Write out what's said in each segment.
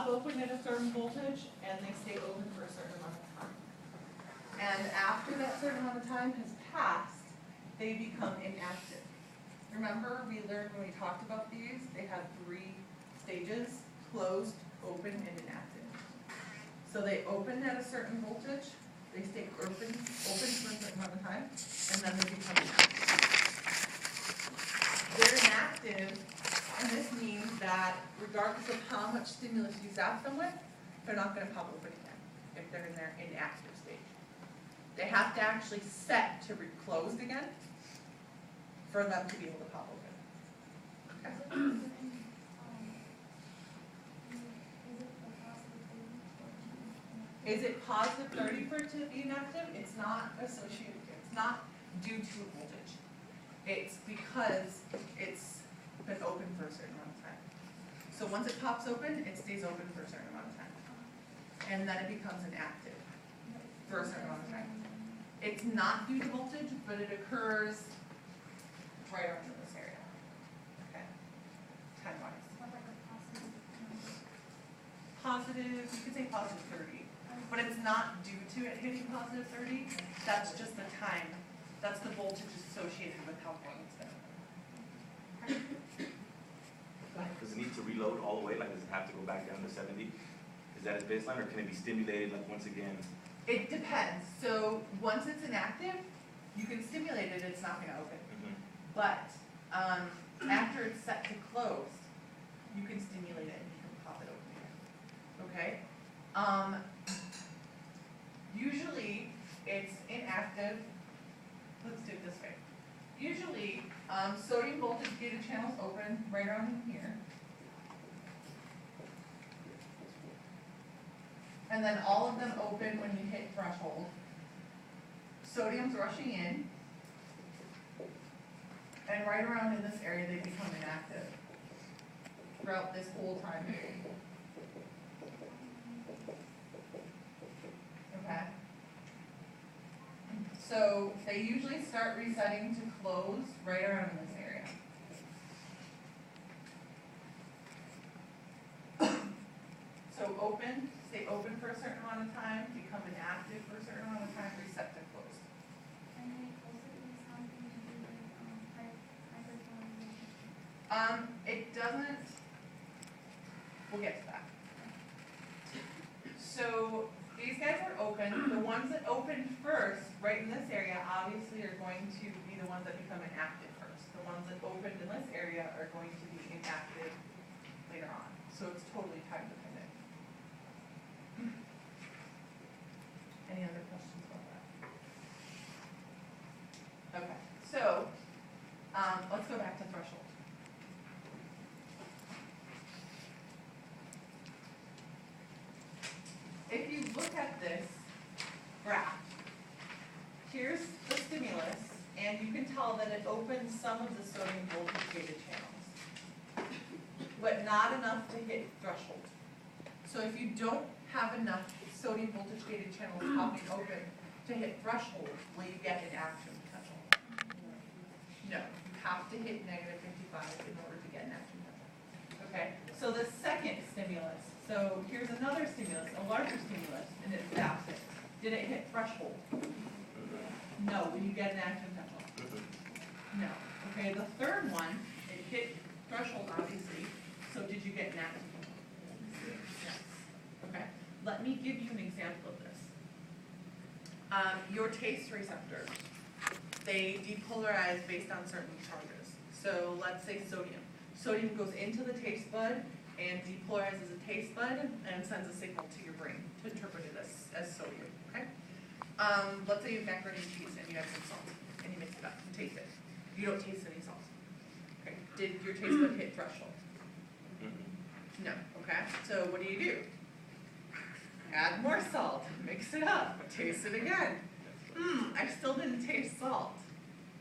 pop open at a certain voltage and they stay open for a certain amount of time. And after that certain amount of time has passed, they become inactive. Remember, we learned when we talked about these, they have 3 stages: closed, open, and inactive. So they open at a certain voltage, they stay open for a certain amount of time, and then they become inactive. They're inactive, and this means that regardless of how much stimulus you zap them with, they're not going to pop open again if they're in their inactive stage. They have to actually set to be closed again for them to be able to pop open. Okay. Is it positive 30 for it to be inactive? It's not associated, it's not due to a voltage. It's because it's been open for a certain amount of time. So once it pops open, it stays open for a certain amount of time. And then it becomes inactive for a certain amount of time. It's not due to voltage, but it occurs right around in this area. Okay, time-wise. Positive, you could say positive 30, but it's not due to it hitting positive 30. That's just the time. That's the voltage associated with how long it's been. Does it need to reload all the way? Like, does it have to go back down to 70? Is that its baseline, or can it be stimulated like once again? It depends. So once it's inactive, you can stimulate it, it's not going to open. But after it's set to close, you can stimulate it and you can pop it open again. Okay? Usually it's inactive. Let's do it this way. Usually sodium voltage gated channels open right around in here. And then all of them open when you hit threshold. Sodium's rushing in. And right around in this area, they become inactive throughout this whole time period. Okay? So they usually start resetting to close right around in this area. So open, stay open for a certain amount of time, become inactive for a certain amount of time, reset to close. It doesn't, we'll get to that. So these guys are open. The ones that open first, right in this area, obviously are going to be the ones that become inactive first. The ones that opened in this area are going to be inactive later on. So it's totally time dependent. Any other questions about that? Okay, so let's go back to threshold. If you look at this graph, here's the stimulus, and you can tell that it opens some of the sodium voltage gated channels, but not enough to hit threshold. So if you don't have enough sodium voltage gated channels popping open to hit threshold, will you get an action potential? No, you have to hit negative 55 in order to get an action potential. Okay, so the second stimulus. So here's another stimulus, a larger stimulus, and it zaps it. Did it hit threshold? No. Will you get an action potential? No. Okay, the third one, it hit threshold, obviously. So did you get an action potential? Yes. Okay. Let me give you an example of this. Your taste receptors, they depolarize based on certain charges. So let's say sodium. Sodium goes into the taste bud and depolarizes the taste bud and sends a signal to your brain to interpret it as sodium, okay? Let's say you have macaroni and cheese and you have some salt and you mix it up and taste it. You don't taste any salt. Okay, did your taste bud hit threshold? No, okay? So what do? Add more salt, mix it up, taste it again. I still didn't taste salt.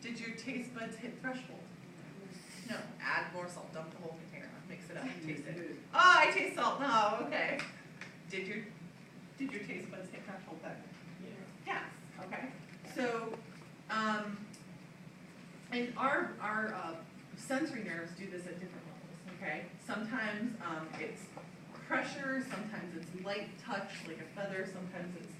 Did your taste buds hit threshold? No, add more salt, dump the whole container, mix it up, taste it. Oh, I taste salt, no, okay. Did your taste buds hit threshold then? Yes, okay. So, and our sensory nerves do this at different levels, okay? Sometimes it's pressure, sometimes it's light touch, like a feather, sometimes it's